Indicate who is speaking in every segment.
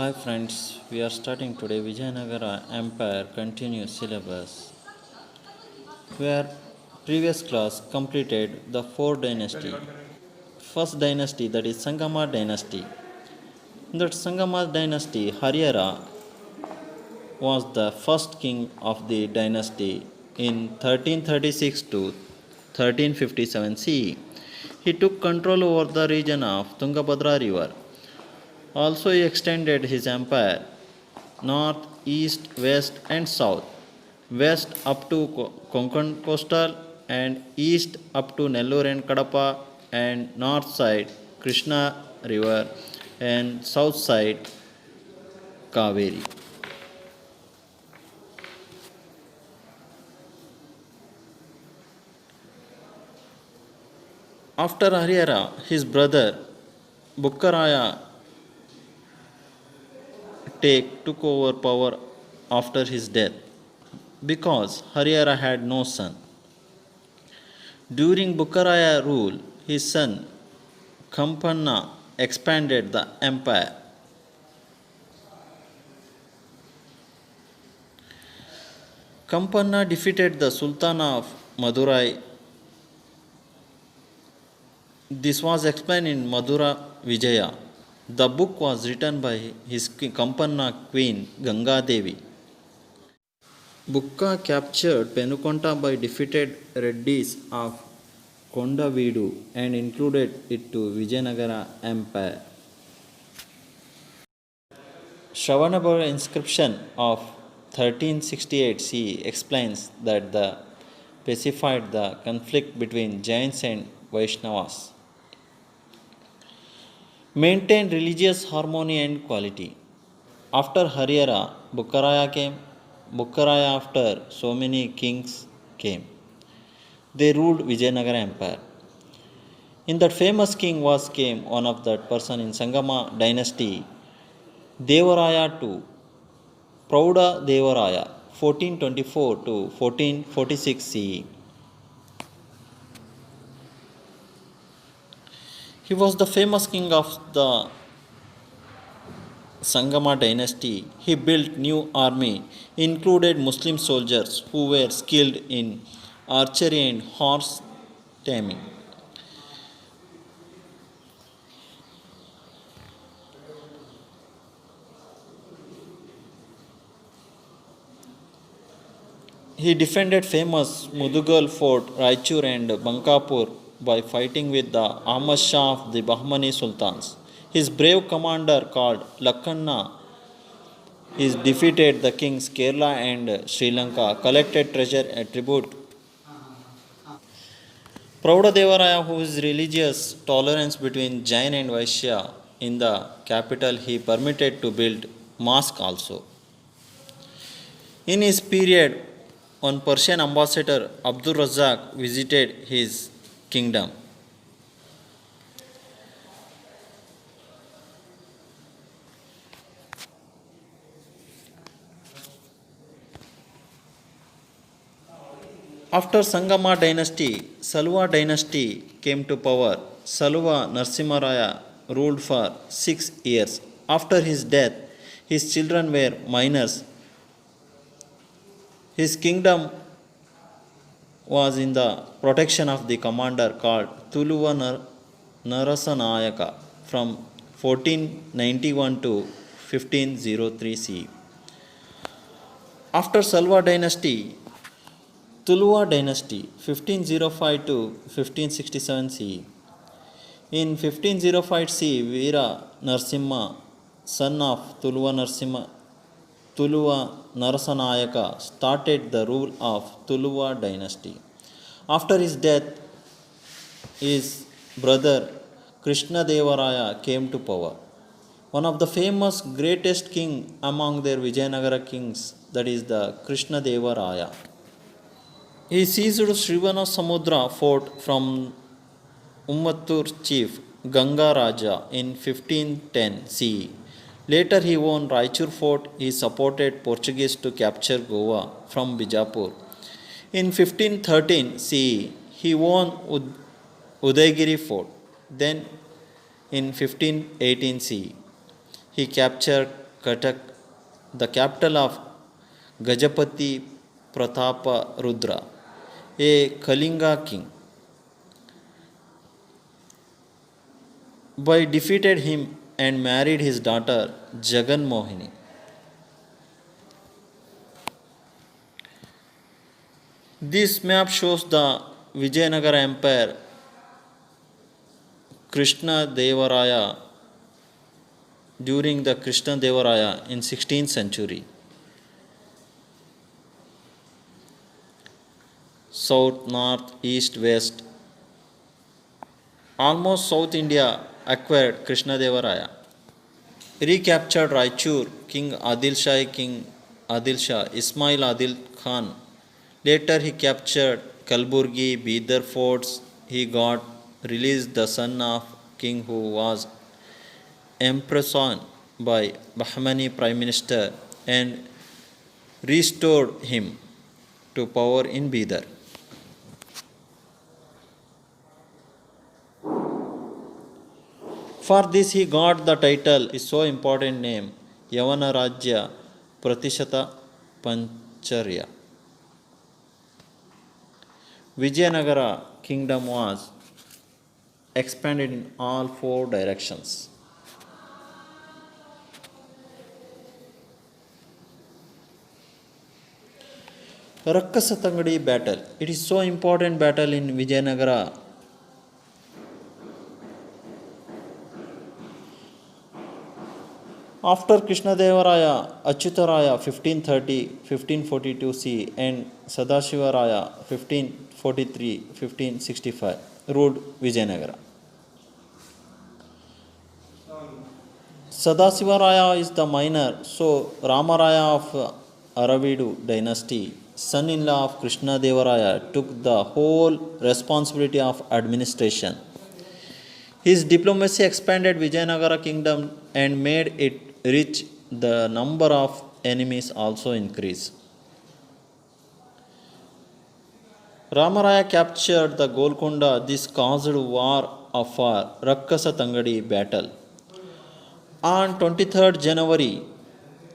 Speaker 1: Hi friends, we are starting today Vijayanagara Empire continuous syllabus. Where previous class completed the four dynasty. First dynasty, that is Sangama dynasty. In that Sangama dynasty, Haryara was the first king of the dynasty in 1336 to 1357 CE. He took control over the region of Tungabhadra river. Also, he extended his empire north, east, west, and south. West up to Konkan coastal, and east up to Nellore and Kadapa, and north side Krishna river, and south side Kaveri. After Haryara, his brother Bukkaraya took over power after his death because Haryara had no son. During Bukkaraya rule, his son Kampanna expanded the empire. Kampanna defeated the Sultan of Madurai. This was explained in Madura Vijaya. The book was written by his Kampanna queen Ganga Devi. Bukka captured Penukonta by defeated Reddis of Kondavidu and included it to Vijayanagara Empire. Shravanabara inscription of 1368 CE explains that the pacified the conflict between Jains and Vaishnavas, maintained religious harmony and quality. After Haryara, Bukkaraya came. Bukkaraya after so many kings came. They ruled Vijayanagara Empire. In that famous king came one of that person in Sangama dynasty, Devaraya II, Prouda Devaraya, 1424 to 1446 CE. He was the famous king of the Sangama dynasty. He built new army, included Muslim soldiers who were skilled in archery and horse taming. He defended famous Mudugal fort, Raichur and Bankapur by fighting with the Ahmad Shah of the Bahmani Sultans. His brave commander called Lakhanna he defeated the kings Kerala and Sri Lanka, collected treasure and tribute. Proudadevaraya, whose religious tolerance between Jain and Vaishya in the capital, he permitted to build mosque also. In his period, one Persian ambassador Abdul Razak visited his kingdom. After Sangama dynasty, Saluva dynasty came to power. Saluva Narsimharaya ruled for 6 years. After his death, his children were minors. His kingdom was in the protection of the commander called Tuluva Narasanayaka from 1491 to 1503 CE. After Salva dynasty, Tuluva dynasty 1505 to 1567 CE. In 1505 CE, Veera Narasimha, son of Tuluva Narasanayaka, started the rule of Tuluva dynasty. After his death, his brother Krishna Devaraya came to power. One of the famous greatest king among their Vijayanagara kings, that is the Krishna Devaraya. He seized Srivana Samudra fort from Ummattur chief Ganga Raja in 1510 CE. Later he won Raichur fort. He supported Portuguese to capture Goa from Bijapur. In 1513 CE, he won Udaygiri fort. Then in 1518 CE, he captured Katak, the capital of Gajapati Pratapa Rudra, a Kalinga king, by defeated him and married his daughter Jagan Mohini. This map shows the Vijayanagara Empire Krishna Devaraya during the Krishna Devaraya in 16th century. South, north, east, west. Almost South India acquired Krishna Devaraya. Recaptured Raichur, King Adil Shah, Ismail Adil Khan. Later he captured Kalburgi, Bidar forts. He got released the son of king who was imprisoned by Bahmani Prime Minister and restored him to power in Bidar. For this he got the title, is so important name, Yavana Rajya Pratishata Pancharya. Vijayanagara kingdom was expanded in all four directions. Rakkasatangadi battle. It is so important battle in Vijayanagara. After Krishnadevaraya, Achyutaraya 1530-1542 C and Sadashivaraya 1543-1565 ruled Vijayanagara. Sadasivaraya is the minor, so Ramaraya of Aravidu dynasty, son-in-law of Krishnadevaraya, took the whole responsibility of administration. His diplomacy expanded Vijayanagara kingdom and made it rich. The number of enemies also increased. Ramaraya captured the Golconda. This caused war of Rakkasa Tangadi battle. On 23rd January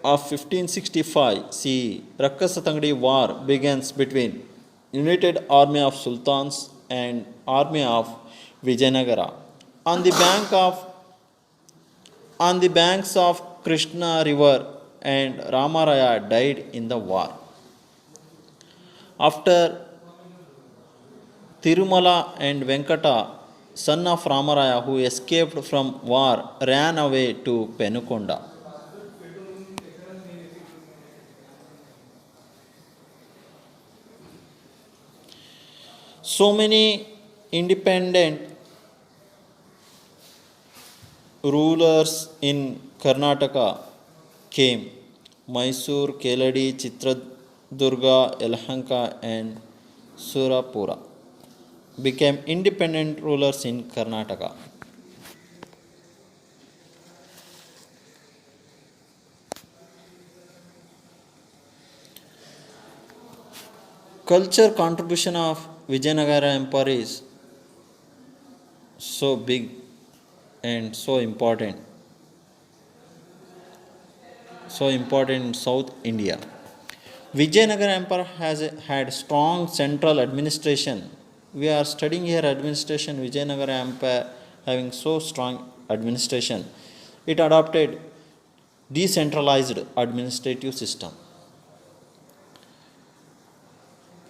Speaker 1: of 1565 CE, Rakkasa Tangadi war begins between United Army of Sultans and Army of Vijayanagara. On the banks of Krishna river, and Ramaraya died in the war. After Tirumala and Venkata, son of Ramaraya, who escaped from war, ran away to Penukonda. So many independent rulers in Karnataka came. Mysore, Keladi, Chitradurga, Yelahanka and Surapura became independent rulers in Karnataka. Culture contribution of Vijayanagara Empire is so big and so important in South India. Vijayanagara Empire had strong central administration. We are studying here administration. Vijayanagara Empire having so strong administration. It adopted decentralized administrative system.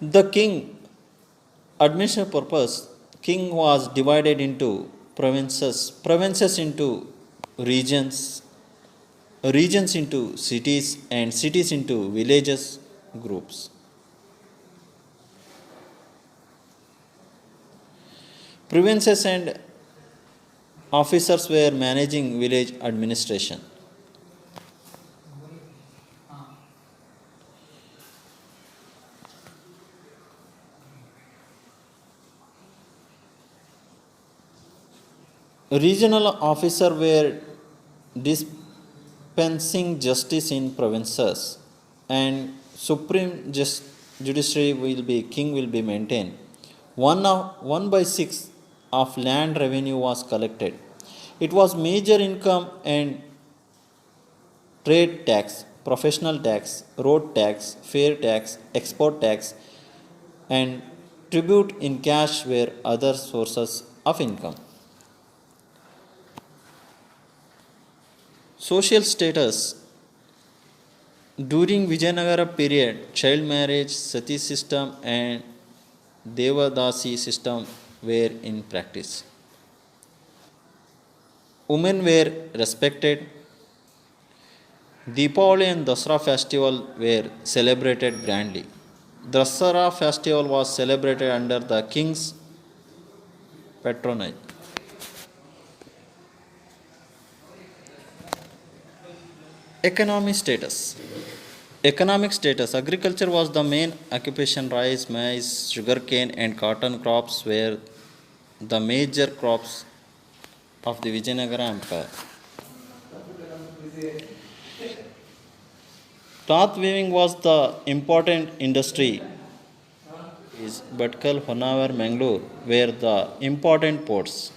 Speaker 1: The king, administrative purpose, king was divided into provinces into regions, regions into cities, and cities into villages groups. Provinces and officers were managing village administration. Regional officers were dispensing justice in provinces, and supreme judiciary king will be maintained. 1/6 of land revenue was collected. It was major income and trade tax, professional tax, road tax, fair tax, export tax, and tribute in cash were other sources of income. Social status during Vijayanagara period, child marriage, sati system, and Devadasi system were in practice. Women were respected. Deepavali and Dasara festival were celebrated grandly. Dasara festival was celebrated under the king's patronage. Economic status. Economic status. Agriculture was the main occupation. Rice, maize, sugarcane, and cotton crops were the major crops of the Vijayanagara Empire. Cloth weaving was the important industry. Bhatkal, Honavar, Mangalore were the important ports.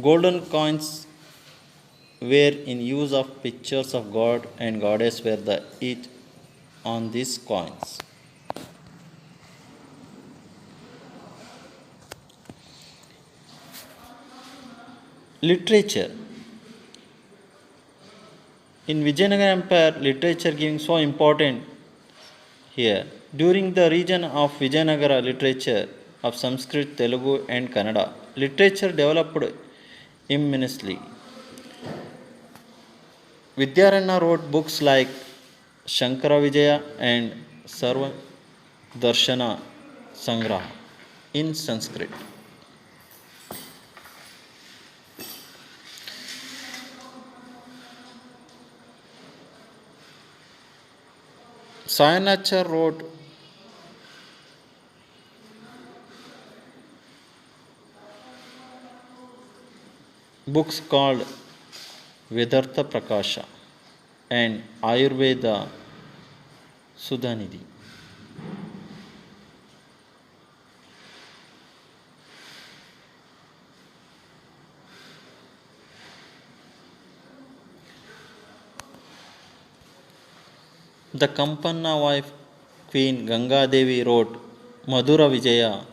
Speaker 1: Golden coins were in use of pictures of God and goddess were the each on these coins. Literature. In Vijayanagara Empire, literature giving so important here. During the region of Vijayanagara literature of Sanskrit, Telugu and Kannada, literature developed immensely. Vidyaranya wrote books like Shankara Vijaya and Sarva Darshana Sangraha in Sanskrit. Sayanachar wrote books called Vedartha Prakasha and Ayurveda Sudhanidhi. The Kampanna wife Queen Ganga Devi wrote Madhura Vijaya.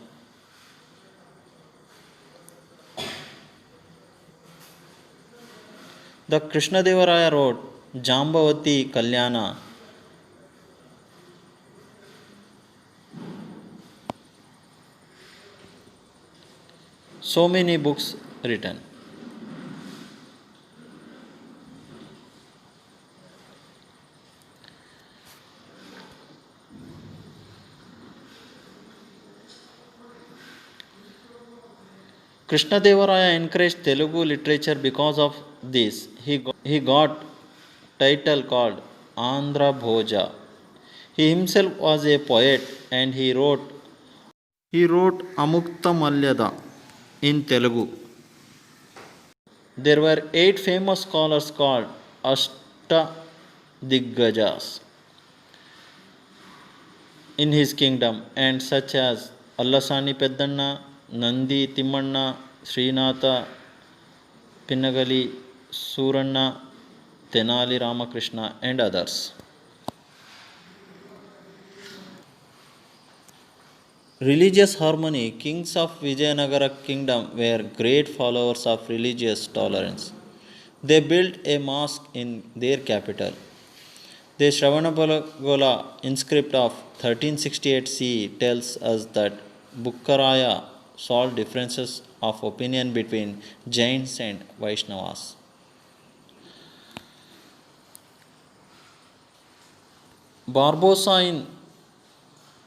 Speaker 1: The Krishnadevaraya wrote Jambavati Kalyana. So many books written. Krishnadevaraya encouraged Telugu literature because of this. He got title called Andhra Bhoja. He himself was a poet and he wrote Amukta Malyada in Telugu. There were 8 famous scholars called Ashta Diggajas in his kingdom and such as Allasani Peddanna, Nandi Timmanna, Srinatha Pinnagali, Suranna, Tenali Ramakrishna and others. Religious harmony. Kings of Vijayanagara kingdom were great followers of religious tolerance. They built a mosque in their capital. The Shravanabalagola inscript of 1368 CE tells us that Bukkaraya solved differences of opinion between Jains and Vaishnavas. Barbosa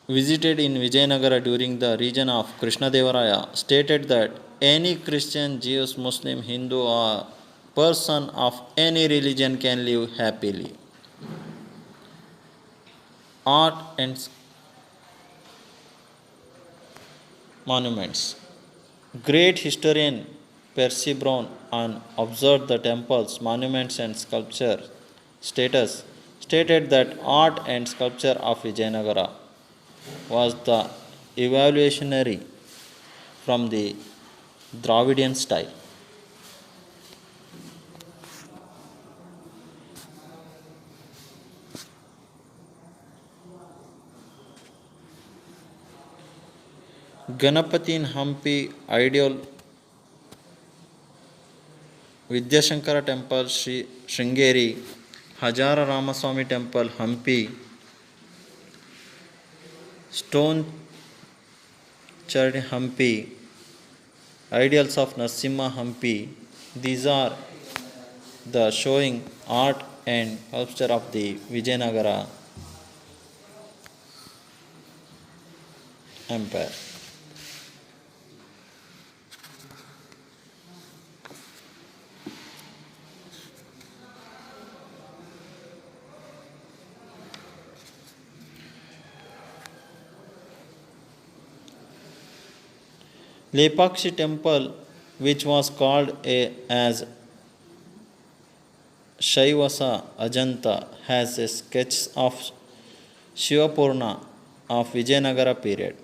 Speaker 1: visited in Vijayanagara during the reign of Krishnadevaraya stated that any Christian, Jews, Muslim, Hindu or person of any religion can live happily. Art and monuments. Great historian Percy Brown observed the temples, monuments and sculpture stated that art and sculpture of Vijayanagara was the evolutionary from the Dravidian style. Ganapati in Hampi, ideal Vidyashankara temple, Sringeri, Hajara Ramaswamy temple, Hampi, Stone Church, Hampi, ideals of Narasimha, Hampi. These are the showing art and sculpture of the Vijayanagara Empire. Lepakshi temple, which was called as Shaivasa Ajanta, has a sketch of Shivapurna of Vijayanagara period.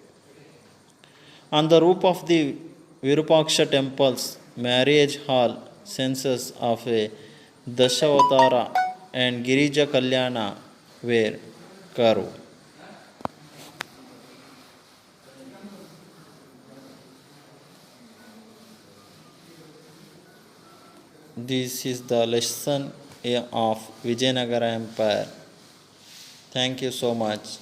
Speaker 1: On the roof of the Virupaksha temple's marriage hall, census of a Dashavatara and Girija Kalyana were carved. This is the lesson of Vijayanagara Empire. Thank you so much.